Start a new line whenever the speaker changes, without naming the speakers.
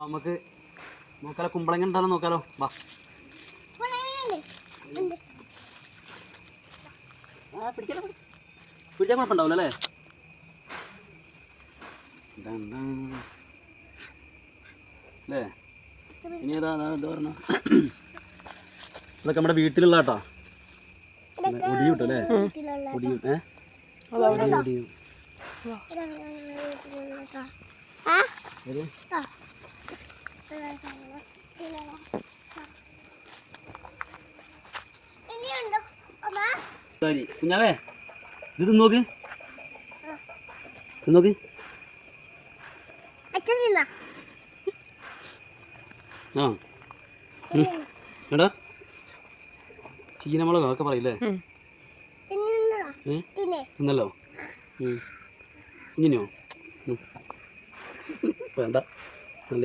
നമുക്ക് നോക്കാലോ, കുമ്പളങ്ങ ഉണ്ടാകുന്ന നോക്കാലോ. വാ, പിടിച്ചാൽ കുഴപ്പമുണ്ടാവില്ല അല്ലേ? അല്ലേ ഇനി ഏതാ എന്താ പറഞ്ഞ ഇതൊക്കെ നമ്മുടെ വീട്ടിലുള്ള കേട്ടോ. ഒടിയും കിട്ടും അല്ലേ? ഒടിയും ഒടിയും കുഞ്ഞാവേ, ഇത് തിന്നോക്ക്, തിന്നോക്ക്. ആ എടാ ചീനമുളക് ഒക്കെ പറയില്ലേ? തിന്നല്ലോ. ഇങ്ങനെയോ വേണ്ട.